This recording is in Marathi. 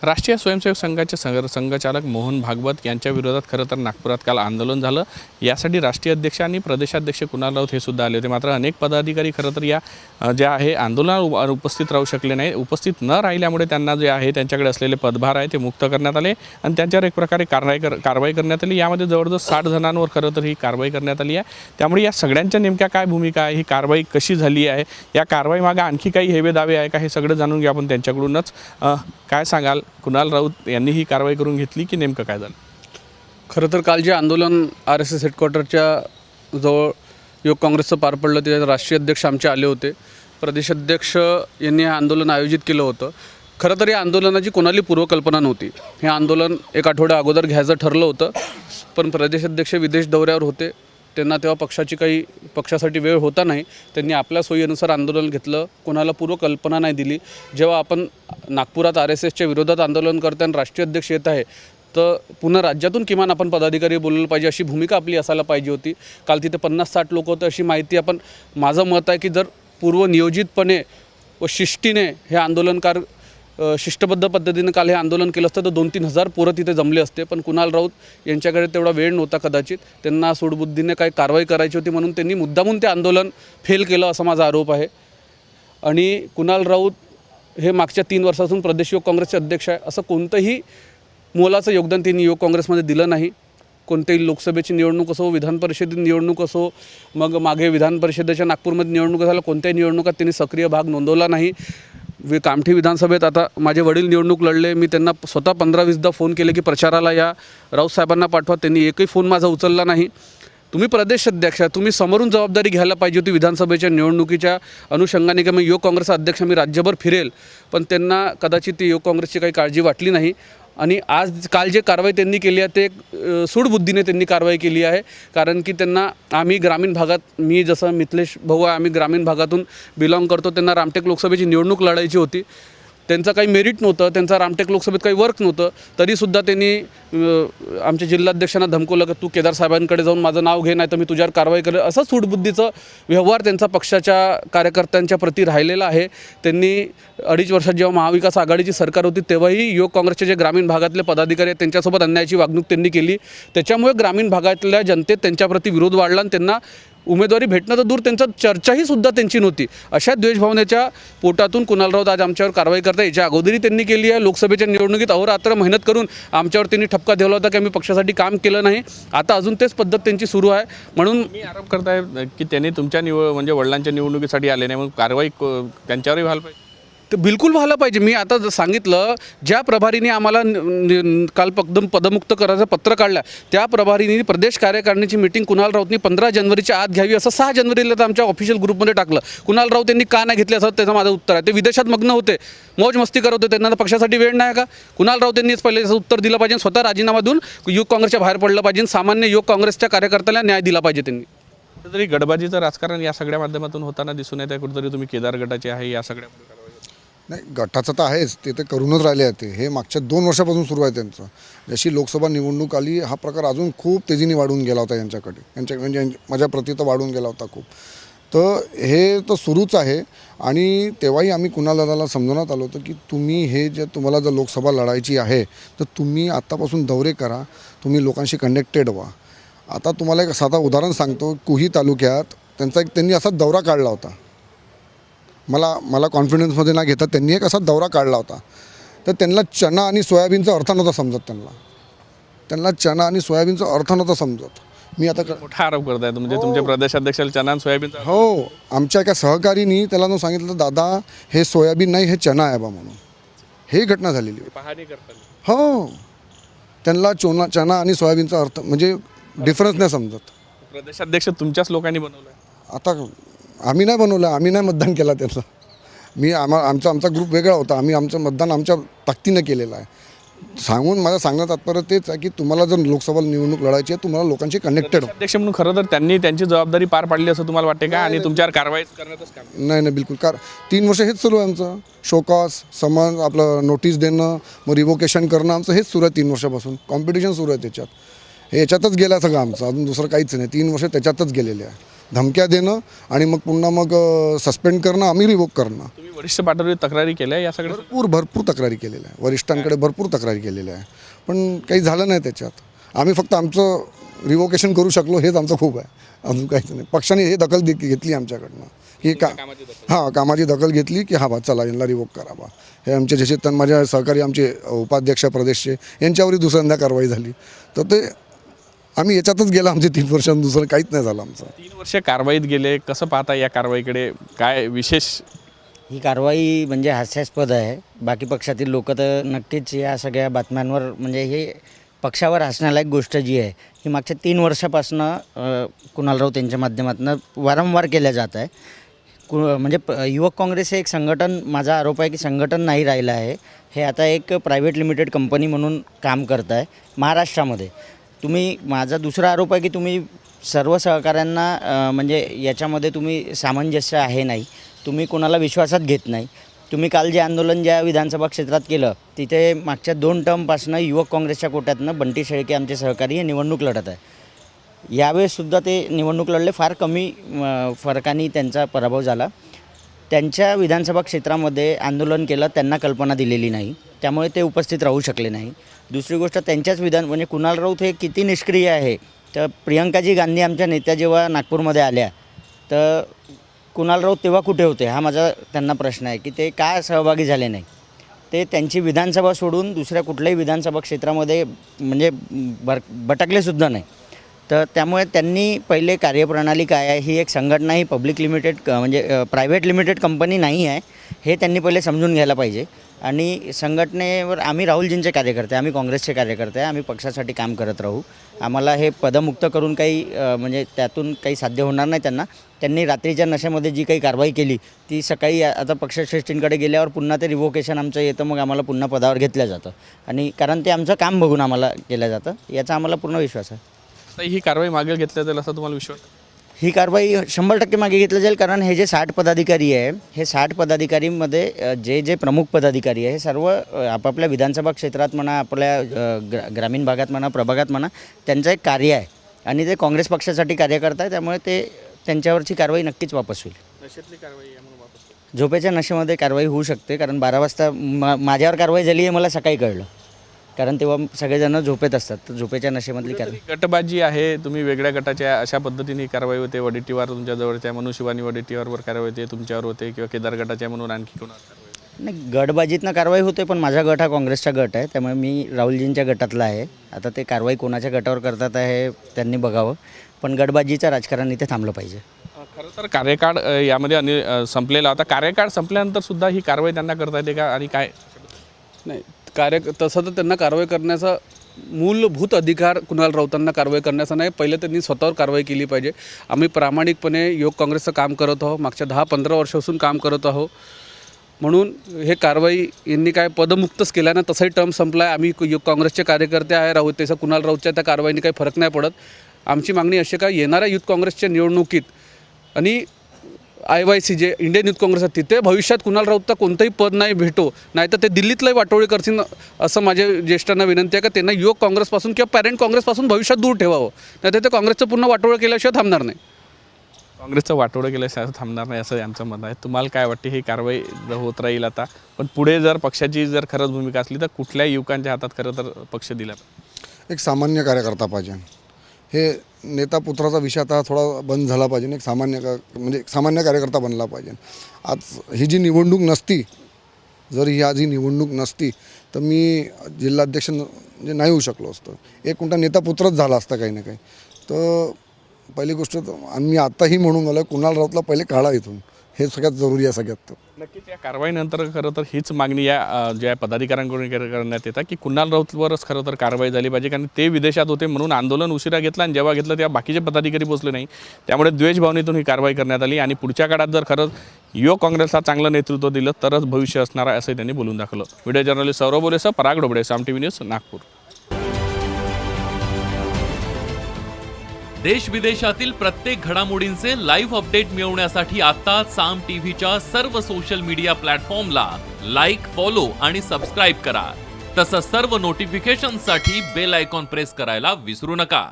राष्ट्रीय स्वयंसेवक संघाचे संघचालक मोहन भागवत यांच्या विरोधात खरं तर नागपुरात काल आंदोलन झालं। यासाठी राष्ट्रीय अध्यक्ष आणि प्रदेशाध्यक्ष कुणाल राऊत हे सुद्धा आले होते। मात्र अनेक पदाधिकारी खरं तर या जे आहे आंदोलनात उपस्थित राहू शकले नाही। उपस्थित न राहिल्यामुळे त्यांना जे आहे त्यांच्याकडे असलेले पदभार आहे ते मुक्त करण्यात आले आणि त्यांच्यावर एक प्रकारे कारवाई करण्यात आली। यामध्ये जवळजवळ 60 जणांवर खरं तर ही कारवाई करण्यात आली आहे। त्यामुळे या सगळ्यांच्या नेमक्या काय भूमिका आहे, ही कारवाई कशी झाली आहे, या कारवाईमागे आणखी काही हेवे दावे आहे का, हे सगळं जाणून घ्या आपण त्यांच्याकडूनच। काय सांगाल, कुणाल राऊत यांनी ही कारवाई करून घेतली की नेमकं काय झालं? खरं तर काल जे आंदोलन RSS हेडक्वार्टरच्या जवळ युवक काँग्रेसचं पार पडलं त्याच्यात राष्ट्रीय अध्यक्ष आमचे आले होते, प्रदेशाध्यक्ष यांनी हे आंदोलन आयोजित केलं होतं। खरं तर या आंदोलनाची कोणाली पूर्वकल्पना नव्हती। हे आंदोलन एक आठवड्या अगोदर घ्यायचं ठरलं होतं, पण प्रदेशाध्यक्ष विदेश दौऱ्यावर होते, त्यांना तेव्हा पक्षासाठी वेळ होता नाही, त्यांनी आपल्या सोयीनुसार आंदोलन घेतलं, कोणाला पूर्वकल्पना नाही दिली। जेव्हा आपण नागपुरात RSSच्या विरोधात आंदोलन करताना राष्ट्रीय अध्यक्ष येत आहे तर पुन्हा राज्यातून किमान आपण पदाधिकारी बोलवलं पाहिजे, अशी भूमिका आपली असायला पाहिजे होती। काल तिथे 50-60 लोक होते अशी माहिती आपण, माझं मत आहे की जर पूर्वनियोजितपणे व शिस्तीने हे आंदोलनकार शिस्तबद्ध पद्धतीने काल हे आंदोलन केलं असतं तर 2-3 हजार पोरं तिथे जमले असते। पण कुणाल राऊत यांच्याकडे तेवढा वेळ नव्हता, कदाचित त्यांना सूडबुद्धीने काही कारवाई करायची होती म्हणून त्यांनी मुद्दामून ते आंदोलन फेल केलं असा माझा आरोप आहे। आणि कुणाल राऊत हे मागच्या 3 वर्षापासून प्रदेश युवक काँग्रेसचे अध्यक्ष आहे, असं कोणतंही मोलाचं योगदान त्यांनी युवक काँग्रेसमध्ये दिलं नाही। कोणत्याही लोकसभेची निवडणूक असो, विधान परिषदेची निवडणूक असो, मग मागे विधान परिषदेच्या नागपूरमध्ये निवडणूक झाल्या, कोणत्याही निवडणुकात त्यांनी सक्रिय भाग नोंदवला नाही। कामठी विधानसभेत आता माझे वडील निवडणूक लढले, मी त्यांना स्वतः 15-20दा फोन केले की प्रचाराला या, राऊत साहेबांना पाठवा, त्यांनी एकही फोन माझा उचलला नाही। तुम्ही प्रदेश अध्यक्ष, तुम्ही समोरून जबाबदारी घ्यायला पाहिजे होती विधानसभेच्या निवडणुकीच्या अनुषंगाने की मी युवक काँग्रेसचा अध्यक्ष, मी राज्यभर फिरेल, पण त्यांना कदाचित ती युवक काँग्रेसची काही काळजी वाटली नाही। आणि काल जे कारवाई त्यांनी केली आहे ते सूडबुद्धीने त्यांनी कारवाई केली आहे, कारण की त्यांना आम्ही ग्रामीण भागात, मी जसं मिथिलेश भाऊ आहे, आम्ही ग्रामीण भागातून बिलॉंग करतो, त्यांना रामटेक लोकसभेची निवडणूक लढायची होती, त्यांचं काही मेरिट नव्हतं, त्यांचा रामटेक लोकसभेत काही वर्क नव्हतं, तरीसुद्धा त्यांनी आमच्या जिल्हाध्यक्षांना धमकवलं की तू केदार साहेबांकडे जाऊन माझं नाव घे, नाही तर मी तुझ्यावर कारवाई करेल, असं सूडबुद्धीचं व्यवहार त्यांचा पक्षाच्या कार्यकर्त्यांच्या प्रती राहिलेला आहे। त्यांनी 2.5 वर्षात जेव्हा महाविकास आघाडीची सरकार होती तेव्हाही युवक काँग्रेसचे जे ग्रामीण भागातले पदाधिकारी आहेत त्यांच्यासोबत अन्यायाची वागणूक त्यांनी केली, त्याच्यामुळे ग्रामीण भागातल्या जनतेत त्यांच्याप्रती विरोध वाढला आणि त्यांना उमेदवारी भेटणं तर दूर, त्यांचा चर्चाही सुद्धा त्यांची नव्हती। अशा द्वेषभावनेच्या पोटातून कुणाल राऊत आज आमच्यावर कारवाई करता, याच्या अगोदरही त्यांनी केली आहे। लोकसभेच्या निवडणुकीत अहोरात्र मेहनत करून आमच्यावर त्यांनी ठपका ठेवला होता की आम्ही पक्षासाठी काम केलं नाही, आता अजून तेच पद्धत त्यांची सुरू आहे। म्हणून मी आरोप करताय की त्यांनी तुमच्या म्हणजे वडिलांच्या निवडणुकीसाठी आले नाही, मग कारवाई त्यांच्यावरही व्हायला पाहिजे। तर बिलकुल व्हायला पाहिजे। मी आता सांगितलं, ज्या प्रभारीने आम्हाला काल पदमुक्त करायचं पत्र काढलं, त्या प्रभारीने प्रदेश कार्यकारिणीची मीटिंग कुणाल राऊतनी 15 जानेवारीच्या आत घ्यावी असं 6 जानेवारीला तर आमच्या ऑफिशियल ग्रुपमध्ये टाकलं। कुणाल राऊत यांनी का नाही घेतले असं त्याचं माझं उत्तर आहे। ते विदेशात मग्न होते, मौज मस्ती करत होते, त्यांना पक्षासाठी वेळ नाही का? कुणाल राऊत यांनीच पहिले याचं उत्तर दिलं पाहिजे, स्वतः राजीनामा देऊन युवक काँग्रेसच्या बाहेर पडलं पाहिजे, सामान्य युवक काँग्रेसच्या कार्यकर्त्याला न्याय दिला पाहिजे त्यांनी। कुठेतरी गटबाजीचं राजकारण या सगळ्या माध्यमातून होताना दिसून येत आहे। कुठेतरी तुम्ही केदार गटाचे आहे, या सगळ्या नाही, गटाचं तर आहेच, ते तर करूनच राहिले आहेत। हे मागच्या 2 वर्षापासून सुरू आहे त्यांचं। जशी लोकसभा निवडणूक आली हा प्रकार अजून खूप तेजीने वाढून गेला होता यांच्याकडे, म्हणजे माझ्या प्रती तर वाढून गेला होता खूप। तर हे तर सुरूच आहे आणि तेव्हाही आम्ही कुणाल दादाला समजवण्यात आलो होतं की तुम्ही हे जे तुम्हाला जर लोकसभा लढायची आहे तर तुम्ही आत्तापासून दौरे करा, तुम्ही लोकांशी कनेक्टेड व्हा। आता तुम्हाला एक साधा उदाहरण सांगतो, कुही तालुक्यात त्यांनी असा दौरा काढला होता, मला कॉन्फिडन्समध्ये न घेता त्यांनी एक असा दौरा काढला होता, तर त्यांना चना आणि सोयाबीनचा अर्थ नव्हता समजत, त्यांना चना आणि सोयाबीनचा अर्थ नव्हता समजत। मी आता मोठा आरोप करताय म्हणजे तुमच्या प्रदेशाध्यक्षाला चना आणि सोयाबीन? हो, आमच्या एका सहकारीनी त्याला न सांगितलं, दादा हे सोयाबीन नाही, हे चना आहे बा म्हणून। हे घटना झालेली पाहणी करताना हो, त्यांना चना आणि सोयाबीनचा अर्थ म्हणजे डिफरन्स नाही समजत। प्रदेशाध्यक्ष तुमच्याच लोकांनी बनवलं? आता आम्ही नाही बनवलं, आम्ही नाही मतदान केलं त्यांचं, आमचा ग्रुप वेगळा होता, आम्ही आमचं मतदान आमच्या ताकदीनं केलेलं आहे। माझं सांगणं तात्पर्य तेच आहे की तुम्हाला जर लोकसभा निवडणूक लढायची आहे, तुम्हाला लोकांची कनेक्टेड अध्यक्ष म्हणून खरं तर त्यांनी त्यांची जबाबदारी पार पाडली असं तुम्हाला वाटते का? आणि तुमच्यावर कारवाई करण्यातच काम नाही बिलकुल, 3 वर्ष हेच सुरू आहे आमचं। शोकॉस, समन, आपलं नोटीस देणं, मग रिव्होकेशन करणं, आमचं हेच सुरू आहे 3 वर्षापासून। कॉम्पिटिशन सुरू आहे त्याच्यात, हे याच्यातच गेलं सगळं आमचं, अजून दुसरं काहीच नाही। 3 वर्ष त्याच्यातच गेलेले आहे। धमक्या देणं आणि मग पुन्हा मग सस्पेंड करणं, आम्ही रिवोक करणं. तुम्ही वरिष्ठ पातळीवर तक्रारी केल्या या सगळ्या? भरपूर तक्रारी केलेल्या आहे, वरिष्ठांकडे भरपूर तक्रारी केलेल्या आहे, पण काही झालं नाही त्याच्यात. आम्ही फक्त आमचं रिवोकेशन करू शकलो हेच आमचं खूप आहे, अजून काहीच नाही. पक्षाने हे दखल घेतली आमच्याकडनं की कामाची दखल घेतली की हा बा चला यांना रिवोक करा बा. हे आमचे जसे माझ्या सहकारी आमचे उपाध्यक्ष प्रदेशचे यांच्यावरही दुसऱ्यांदा कारवाई झाली. तर ते आम्ही याच्यातच गेला आमचे 3 वर्ष, दुसरं काहीच नाही झालं आमचं. 3 वर्ष कारवाईत गेले, कसं पाहता या कारवाईकडे? काय विशेष? ही कारवाई म्हणजे हास्यास्पद आहे. बाकी पक्षातील लोक तर नक्कीच या सगळ्या बातम्यांवर म्हणजे हे पक्षावर हसण्यालायक गोष्ट जी आहे ही मागच्या 3 वर्षापासून कुणाल राऊत यांच्या माध्यमातून वारंवार केल्या जात आहे. म्हणजे युवक काँग्रेस हे एक संघटन, माझा आरोप आहे की संघटन नाही राहिलं आहे. हे आता एक प्रायव्हेट लिमिटेड कंपनी म्हणून काम करत आहे महाराष्ट्रामध्ये. तुम्ही, माझा दुसरा आरोप आहे की तुम्ही सर्व सहकाऱ्यांना म्हणजे याच्यामध्ये तुम्ही सामंजस्य आहे नाही, तुम्ही कोणाला विश्वासात घेत नाही. तुम्ही काल जे आंदोलन ज्या विधानसभा क्षेत्रात केलं तिथे मागच्या 2 टर्मपासून युवक काँग्रेसच्या कोट्यातनं बंटी शेळके आमचे सहकारी हे निवडणूक लढत आहे. यावेळेससुद्धा ते निवडणूक लढले, फार कमी फरकाने त्यांचा पराभव झाला. त्यांच्या विधानसभा क्षेत्रामध्ये आंदोलन केलं, त्यांना कल्पना दिलेली नाही, त्यामुळे ते उपस्थित राहू शकले नाही. दुसरी गोष्ट, त्यांच्याच म्हणजे कुणाल राऊत हे किती निष्क्रिय आहे. तर प्रियंकाजी गांधी आमच्या नेत्या जेव्हा नागपूरमध्ये आल्या तर कुणाल राऊत तेव्हा कुठे होते, हा माझा त्यांना प्रश्न आहे की ते का सहभागी झाले नाही. ते त्यांची विधानसभा सोडून दुसऱ्या कुठल्याही विधानसभा क्षेत्रामध्ये म्हणजे भटकलेसुद्धा नाही. तर त्यामुळे त्यांनी पहिले कार्यप्रणाली काय आहे, ही एक संघटना, ही पब्लिक लिमिटेड म्हणजे प्रायव्हेट लिमिटेड कंपनी नाही आहे, हे त्यांनी पहिले समजून घ्यायला पाहिजे. आणि संघटनेवर आम्ही राहुलजींचे कार्यकर्ते, आम्ही काँग्रेसचे कार्यकर्ते आहे, आम्ही पक्षासाठी काम करत राहू. आम्हाला हे पदमुक्त करून काही म्हणजे त्यातून काही साध्य होणार नाही त्यांना. त्यांनी रात्रीच्या नशेमध्ये जी काही कारवाई केली ती सकाळी आता पक्षश्रेष्ठींकडे गेल्यावर पुन्हा ते रिव्होकेशन आमचं येतं, मग आम्हाला पुन्हा पदावर घेतलं जातं. आणि कारण ते आमचं काम बघून आम्हाला केलं जातं, याचा आम्हाला पूर्ण विश्वास आहे. तर ही कारवाई मागे घेतल्या जाईल असा तुम्हाला विश्वास? ही कारवाई 100% मागे घेतलं जाईल. कारण हे जे 60 पदाधिकारी आहे, हे 60 पदाधिकारीमध्ये जे प्रमुख पदाधिकारी आहे हे सर्व आपापल्या विधानसभा क्षेत्रात म्हणा, आपल्या ग्रामीण भागात म्हणा, प्रभागात म्हणा, त्यांचं एक कार्य आहे आणि ते काँग्रेस पक्षासाठी कार्य करत आहे. त्यामुळे ते त्यांच्यावरची कारवाई नक्कीच वापस होईल. नशेतली कारवाई आहे म्हणून वापस होईल. झोपेच्या नशेमध्ये कारवाई होऊ शकते, कारण 12 वाजता माझ्यावर कारवाई झाली हे मला सकाळी कळलं, कारण तेव्हा सगळेजण झोपेत असतात. तर झोपेच्या नशेमधली कारवाई. गटबाजी आहे, तुम्ही वेगळ्या गटाच्या अशा पद्धतीने ही कारवाई होते. वडेट्टीवार तुमच्या जवळच्या, मनुशिवानी वडेट्टीवारवर कारवाई होते, तुमच्यावर होते, किंवा केदार गटाच्या म्हणून आणखी कोणावर कारवाई होते? नाही, गटबाजीतनं कारवाई होते, पण माझा गट हा काँग्रेसचा गट आहे, त्यामुळे मी राहुलजींच्या गटातला आहे. आता ते कारवाई कोणाच्या गटावर करतात आहे त्यांनी बघावं, पण गटबाजीचं राजकारण इथे थांबलं पाहिजे. खरं तर कार्यकाळ यामध्ये संपलेला होता. कार्यकाळ संपल्यानंतर सुद्धा ही कारवाई त्यांना करता येते का, आणि काय? नाही, तसं तर त्यांना कारवाई करण्याचा मूलभूत अधिकार कुणाल राऊतांना कारवाई करण्याचा नाही. पहिले त्यांनी स्वतःवर कारवाई केली पाहिजे. आम्ही प्रामाणिकपणे युवक काँग्रेसचं काम करत आहोत, मागच्या 10-15 वर्षापासून काम करत आहोत. म्हणून हे कारवाई यांनी काय पदमुक्तच केलं ना, तसाही टर्म संपला आहे. आम्ही युवक काँग्रेसचे कार्यकर्ते आहे, राहू त्याचा कुणाल राऊतच्या त्या कारवाईने काही फरक नाही पडत. आमची मागणी अशी का, येणाऱ्या युथ काँग्रेसच्या निवडणुकीत आणि IYC जे इंडियन युथ काँग्रेस आहे तिथे भविष्यात कुणाल राऊतचा कोणतंही पद नाही भेटो, नाही तर ते दिल्लीतलाही वाटोळी करतील, असं माझ्या ज्येष्ठांना विनंती आहे का त्यांना युवक काँग्रेसपासून किंवा पॅरेंट काँग्रेसपासून भविष्यात दूर ठेवावं, नाही तर ते काँग्रेसचं पूर्ण वाटोळं केल्याशिवाय थांबणार नाही. काँग्रेसचं वाटोळं केल्याशिवाय थांबणार नाही असं यांचं मत आहे. तुम्हाला काय वाटते, ही कारवाई होत राहील आता, पण पुढे जर पक्षाची जर खरंच भूमिका असली तर कुठल्या युवकांच्या हातात खरं तर पक्ष दिला पाहिजे? एक सामान्य कार्यकर्ता पाहिजे. हे नेता पुत्राचा विषय आता थोडा बंद झाला पाहिजे. एक सामान्य कार्यकर्ता बनला पाहिजे. आज ही जी निवडणूक नसती, जर ही आज ही निवडणूक नसती तर मी जिल्हाध्यक्ष म्हणजे नाही होऊ शकलो असतो. एक कोणता नेता पुत्रच झाला असता काही ना काही. तर पहिली गोष्ट आम्ही आत्ताही म्हणून आलो, कुणाल राऊतला पहिले काढा इथून, हे सगळ्यात जरुरी आहे सगळ्यात. नक्कीच या कारवाईनंतर खरं तर हीच मागणी या ज्या पदाधिकाऱ्यांकडून करण्यात येतात की कुणाल राऊतवरच खरं तर कारवाई झाली पाहिजे, कारण ते विदेशात होते म्हणून आंदोलन उशिरा घेतलं, आणि जेव्हा घेतलं तेव्हा बाकीचे पदाधिकारी पोचले नाही, त्यामुळे द्वेष भावनेतून ही कारवाई करण्यात आली. आणि पुढच्या काळात जर खरंच युवक काँग्रेसला चांगलं नेतृत्व दिलं तरच भविष्य असणार आहे असंही त्यांनी बोलून दाखवलं. व्हिडिओ जर्नलिस्ट सौरभ बोलेसह पराग ढोबळे, साम TV न्यूज, नागपूर. देश विदेशातील प्रत्येक घडामोडींचे लाईव्ह अपडेट मिळवण्यासाठी आता साम टीव्हीच्या सर्व सोशल मीडिया प्लॅटफॉर्मला लाईक, फॉलो आणि सबस्क्राईब करा. तसंच सर्व नोटिफिकेशनसाठी बेल आयकॉन प्रेस करायला विसरू नका.